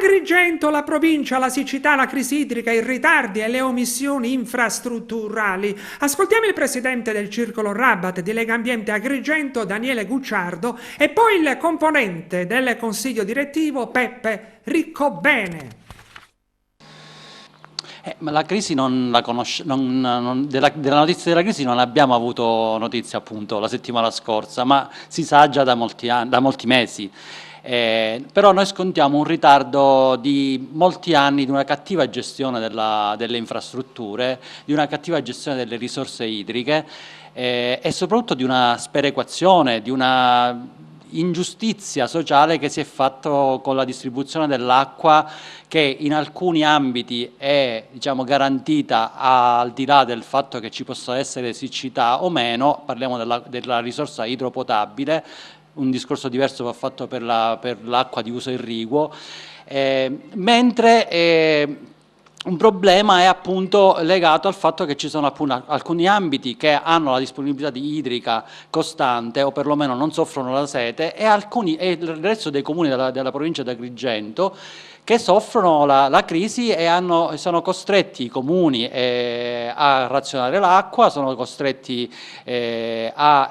Agrigento, la provincia, la siccità, la crisi idrica, i ritardi e le omissioni infrastrutturali. Ascoltiamo il presidente del Circolo Rabat di Legambiente Agrigento, Daniele Gucciardo, e poi il componente del consiglio direttivo, Peppe Riccobene. Ma la crisi non la conosce, della notizia della crisi non abbiamo avuto notizia appunto la settimana scorsa, ma si sa già da molti mesi. Però noi scontiamo un ritardo di molti anni di una cattiva gestione delle infrastrutture, di una cattiva gestione delle risorse idriche e soprattutto di una sperequazione, di una ingiustizia sociale che si è fatto con la distribuzione dell'acqua, che in alcuni ambiti è, diciamo, garantita al di là del fatto che ci possa essere siccità o meno. Parliamo della risorsa idropotabile. Un discorso diverso va fatto per l'acqua di uso irriguo, mentre un problema è appunto legato al fatto che ci sono appunto alcuni ambiti che hanno la disponibilità di idrica costante o perlomeno non soffrono la sete, e il resto dei comuni della provincia di Agrigento che soffrono la crisi e sono costretti i comuni a razionare l'acqua, sono costretti a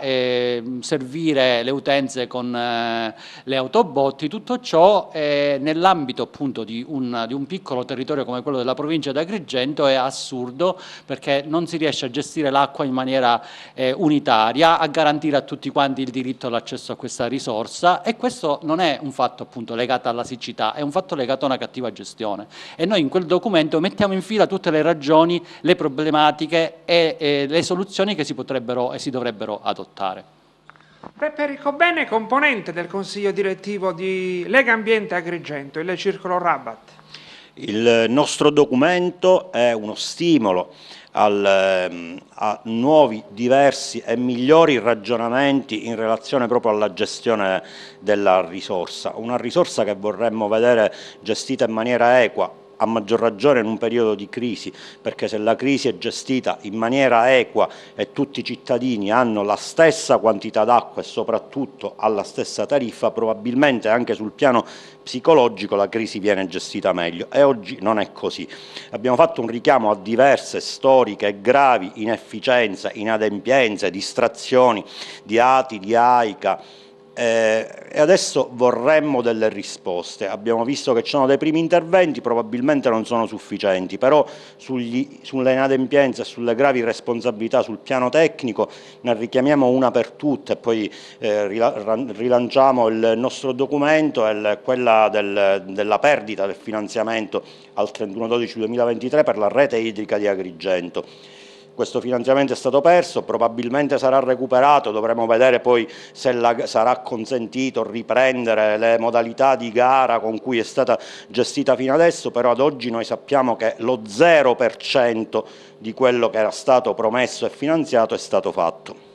servire le utenze con le autobotti. Tutto ciò nell'ambito appunto di un piccolo territorio come quello della provincia di Agrigento è assurdo, perché non si riesce a gestire l'acqua in maniera unitaria, a garantire a tutti quanti il diritto all'accesso a questa risorsa, e questo non è un fatto appunto legato alla siccità, è un fatto legato a una cattiva gestione, e noi in quel documento mettiamo in fila tutte le ragioni, le problematiche e le soluzioni che si potrebbero e si dovrebbero adottare. Peppe Riccobene, componente del consiglio direttivo di Legambiente Agrigento, il Circolo Rabat. Il nostro documento è uno stimolo a nuovi, diversi e migliori ragionamenti in relazione proprio alla gestione della risorsa, una risorsa che vorremmo vedere gestita in maniera equa, a maggior ragione in un periodo di crisi, perché se la crisi è gestita in maniera equa e tutti i cittadini hanno la stessa quantità d'acqua e soprattutto alla stessa tariffa, probabilmente anche sul piano psicologico la crisi viene gestita meglio, e oggi non è così. Abbiamo fatto un richiamo a diverse storiche e gravi inefficienze, inadempienze, distrazioni di ATI, di AICA, e adesso vorremmo delle risposte. Abbiamo visto che ci sono dei primi interventi, probabilmente non sono sufficienti, però sulle inadempienze e sulle gravi responsabilità sul piano tecnico ne richiamiamo una per tutte, e poi rilanciamo il nostro documento, quella della perdita del finanziamento al 31/12/2023 per la rete idrica di Agrigento. Questo finanziamento è stato perso, probabilmente sarà recuperato, dovremo vedere poi se sarà consentito riprendere le modalità di gara con cui è stata gestita fino adesso, però ad oggi noi sappiamo che lo 0% di quello che era stato promesso e finanziato è stato fatto.